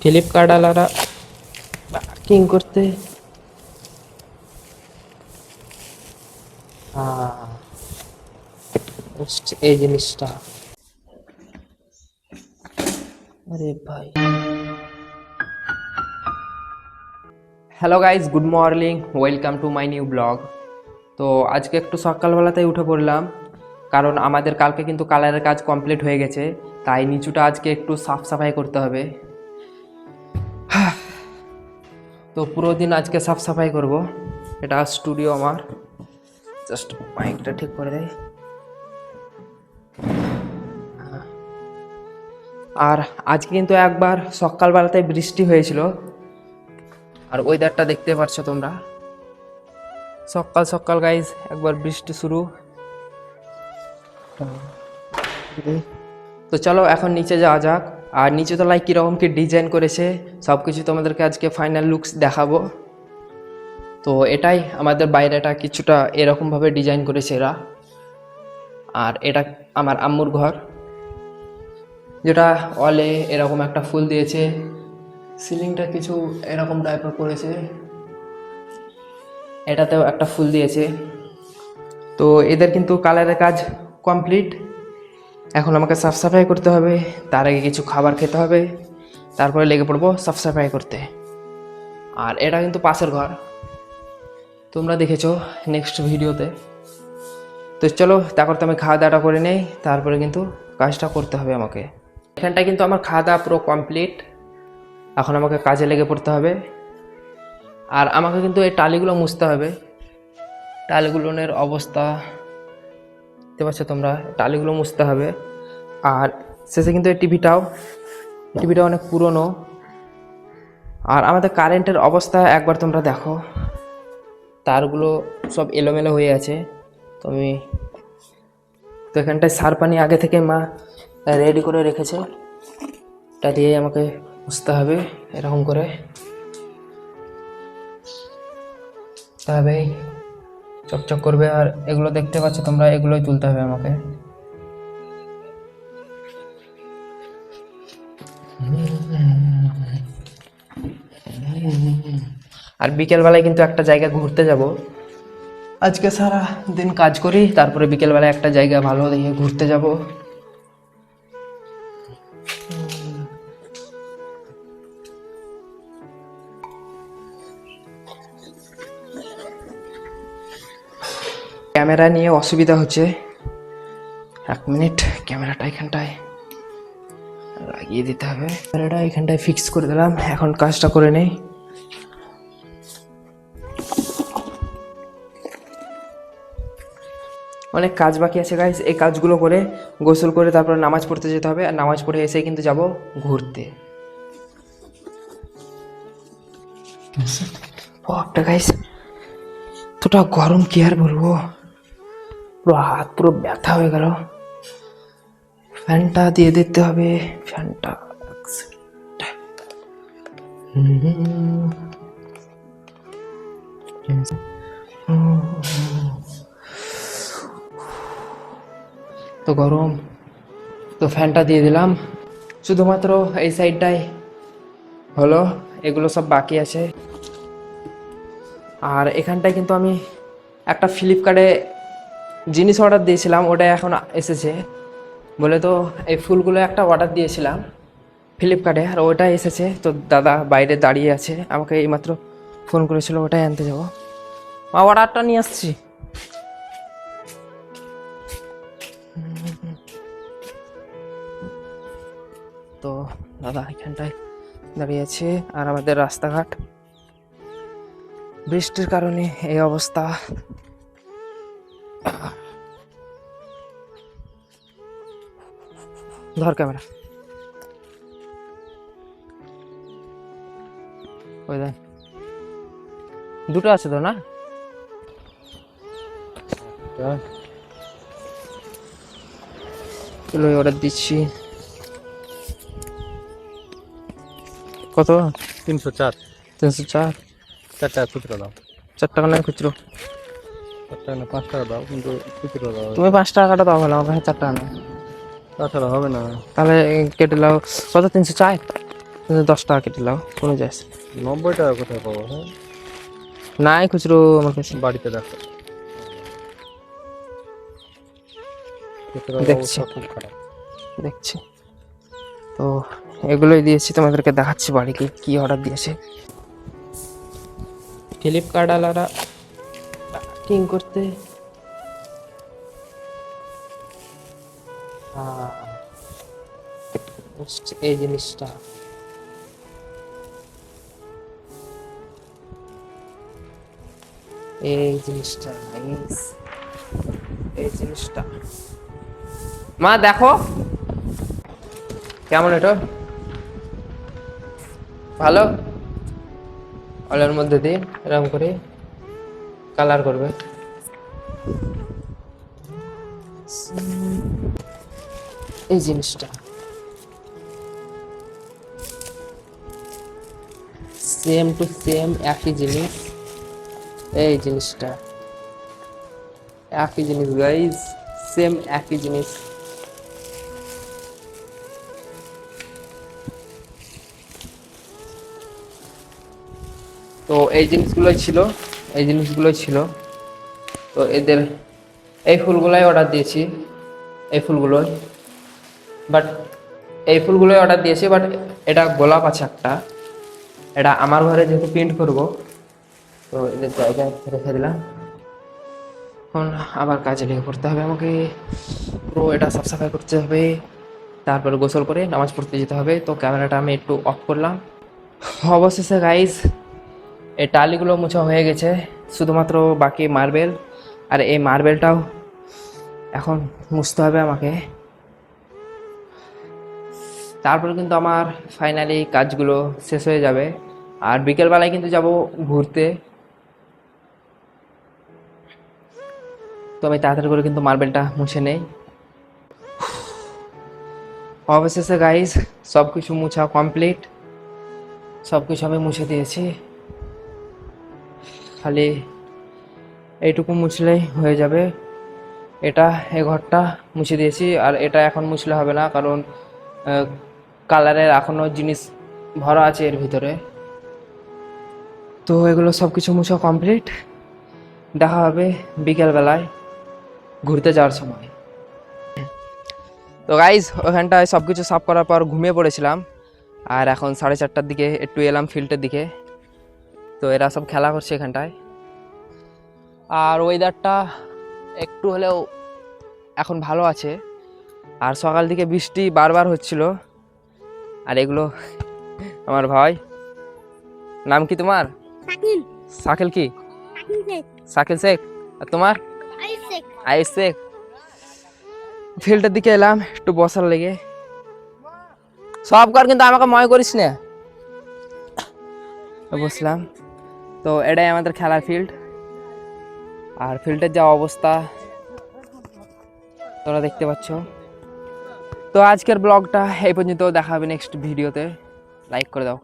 Flipkart আলারা king করতে এই জিনিসটা। আরে ভাই, hello guys, good morning, welcome to my new blog. তো আজকে একটু সকালবেলাতেই উঠে পড়লাম, কারণ আমাদের কালকে কিন্তু কালারের কাজ কমপ্লিট হয়ে গেছে, তাই নিচুটা আজকে একটু সাফ সাফাই করতে হবে। তো পুরো দিন আজকে সাফ সাফাই করব। এটা স্টুডিও আমার, জাস্ট মাইকটা ঠিক করে দেয়। আর আজকে কিন্তু একবার সকালবেলাতে বৃষ্টি হয়েছিল, আর ওয়েদারটা দেখতে পাচ্ছ তোমরা। সকাল সকাল গাইজ একবার বৃষ্টি শুরু। তো চলো এখন নিচে যাওয়া যাক, আর নিচে তলায় কীরকম কী ডিজাইন করেছে সব কিছু তোমাদেরকে আজকে ফাইনাল লুকস দেখাবো। তো এটাই আমাদের বাইরেটা কিছুটা এরকমভাবে ডিজাইন করেছে এরা। আর এটা আমার আম্মুর ঘর, যেটা ওয়ালে এরকম একটা ফুল দিয়েছে, সিলিংটা কিছু এরকম টাইপের করেছে, এটাতেও একটা ফুল দিয়েছে। তো এদের কিন্তু কালারের কাজ কমপ্লিট। এখন আমাকে সাফ সাফাই করতে হবে, তার আগে কিছু খাবার খেতে হবে, তারপরে লেগে পড়বো সাফ সাফাই করতে। আর এটা কিন্তু পাশের ঘর, তোমরা দেখেছো নেক্সট ভিডিওতে। তো চলো তা করতে আমি খাওয়া দাওয়াটা করে নেই, তারপরে কিন্তু কাজটা করতে হবে আমাকে। এখানটায় কিন্তু আমার খাওয়া দাওয়া পুরো কমপ্লিট, এখন আমাকে কাজে লেগে পড়তে হবে। আর আমাকে কিন্তু এই টালিগুলো মুছতে হবে, টালিগুলোর অবস্থা দেখতে পাচ্ছ তোমরা, টালিগুলো মুছতে হবে। আর শেষে কিন্তু এই টিভিটা অনেক পুরনো। আর আমাদের কারেন্টের অবস্থা একবার তোমরা দেখো, তারগুলো সব এলোমেলো হয়ে আছে। তো এখানটায় সার পানি আগে থেকে মা রেডি করে রেখেছে, এটা দিয়ে আমাকে মুছতে হবে এরকম করে, তবেই চকচক করবে। আর এগুলো দেখতে পাচ্ছ তোমরা, এগুলোই তুলতে হবে আমাকে। আর বিকেলবেলায় কিন্তু একটা জায়গা ঘুরতে যাব। আজকে সারা দিন কাজ করি, তারপরে বিকেলবেলায় একটা জায়গা ভালো দেখে ঘুরতে যাব। ক্যামেরা নিয়ে অসুবিধা হচ্ছে, এক মিনিট, ক্যামেরাটা এখানটায় লাগিয়ে দিতে হবে। ক্যামেরাটা এখানটায় ফিক্স করে দিলাম, এখন কাজটা করে নেই। অনেক কাজ বাকি আছে গাইস, এই কাজগুলো করে গোসল করে তারপরে নামাজ পড়তে যেতে হবে। আর নামাজ পড়ে এসে কিন্তু যাব ঘুরতে। বাপটা গাইস, এতটা গরম কি আর বলবো, পুরো হাত পুরো ব্যথা হয়ে গেল। ফ্যানটা দিয়ে দিতে হবে, ফ্যানটা। তো গরম, তো ফ্যানটা দিয়ে দিলাম। শুধুমাত্র এই সাইডটাই হলো, এগুলো সব বাকি আছে। আর এখানটায় কিন্তু আমি একটা ফ্লিপকার্টে জিনিস অর্ডার দিয়েছিলাম, ওটা এখন এসেছে বলে। তো এই ফুলগুলো একটা অর্ডার দিয়েছিলাম ফ্লিপকার্টে, আর ওটা এসেছে। তো দাদা বাইরে দাঁড়িয়ে আছে, আমাকে এইমাত্র ফোন করেছিল, ওটাই আনতে যাবো। অর্ডারটা নিয়ে আসছি। তো দাদা এখানটায় দাঁড়িয়ে আছে, আর আমাদের রাস্তাঘাট বৃষ্টির কারণে এই অবস্থা। ধর ক্যামেরা, ওই দেখ দুটো আছে তো না, চলো অর্ডার দিচ্ছি। কত? 304। 304। 4 টাকা খুচরো দাও। 4 টাকা নয় খুচরো। 4 টাকা না 5 টাকা দাও, কিন্তু খুচরো দাও। তুমি 5 টাকাটা দাও, ভালো, আমার কাছে 4 টাকা নেই। তাছাড়া হবে না। তাহলে কেটে নাও। কত? 304। 10 টাকা কেটে নাও, কোনো যায় আসে না। 90 টাকা কোথায় পাবো? হ্যাঁ, নাই খুচরো আমার কাছে। বাড়িতে দেখো, খুচরোর দেখছি অবস্থা খুব খারাপ। দেখছি তো এগুলোই দিয়েছি, তোমাদেরকে দেখাচ্ছি বাড়িতে কি অর্ডার দিয়েছে। ফ্লিপকার্ট আলারা প্যাকিং করতে এই জিনিসটা, এই জিনিসটা nice, এই জিনিসটা মা দেখো কেমন, এটা ভালো। অলের মধ্যে দিয়ে এরকম করে কালার করবে। এই জিনিসটা সেম টু সেম একই জিনিস, এই জিনিসটা একই জিনিস গাইজ, সেম একই জিনিস। তো এই জিনিসগুলোই ছিল, এই জিনিসগুলোই ছিল। তো এদের এই ফুলগুলোই অর্ডার দিয়েছি, এই ফুলগুলোই, বাট এই ফুলগুলোই অর্ডার দিয়েছি, বাট এটা গোলাপ আছে একটা, এটা আমার ঘরে যেহেতু প্রিন্ট করব, তো এদের জায়গায় রেখে দিলাম। এখন আবার কাজে লেগে পড়তে হবে আমাকে, পুরো এটা সাফ সাফাই করতে হবে, তারপর গোসল করে নামাজ পড়তে যেতে হবে। তো ক্যামেরাটা আমি একটু অফ করলাম। অবশেষে গাইজ এই টালিগুলো মোছা হয়ে গেছে, শুধুমাত্র বাকি মার্বেল, আর এই মার্বেলটাও এখন মুছতে হবে আমাকে। তারপর কিন্তু আমার ফাইনালি কাজগুলো শেষ হয়ে যাবে, আর বিকেলবেলায় কিন্তু যাব ঘুরতে। তো আমি তাড়াতাড়ি করে কিন্তু মার্বেলটা মুছে নেই। অবশেষে গাইজ সব কিছু মুছা কমপ্লিট, সব কিছু আমি মুছে দিয়েছি, খালি এইটুকু মুছলেই হয়ে যাবে। এটা এই ঘরটা মুছে দিয়েছি, আর এটা এখন মুছলে হবে না, কারণ কালারের এখনও জিনিস ভরা আছে এর ভিতরে। তো এগুলো সব কিছু মুছা কমপ্লিট, দেখা হবে বিকেলবেলায় ঘুরতে যাওয়ার সময়। তো গাইজ ওখানটায় সব কিছু সাফ করার পর ঘুমিয়ে পড়েছিলাম, আর এখন 4:30টার দিকে একটু এলাম ফিল্ডের দিকে। তো এরা সব খেলা করছে এখানটায়, আর ওয়েদারটা একটু হলেও এখন ভালো আছে, আর সকাল থেকে বৃষ্টি বারবার হচ্ছিল। আর এগুলো আমার ভাই, নাম কি তোমার? শাকিল। শাকিল কি? শাকিল শেখ। শাকিল শেখ। আর তোমার? আইস শেখ। আইস শেখ। ফিল্ডের দিকে এলাম একটু বসার লেগে, সব কর কিন্তু আমাকে ময় করিস না। বসলাম। তো এটাই আমাদের খেলার ফিল্ড, আর ফিল্ডের যা অবস্থা তোমরা দেখতে পাচ্ছ। তো আজকের ব্লগটা এই পর্যন্ত, দেখা হবে নেক্সট ভিডিওতে। লাইক করে দাও।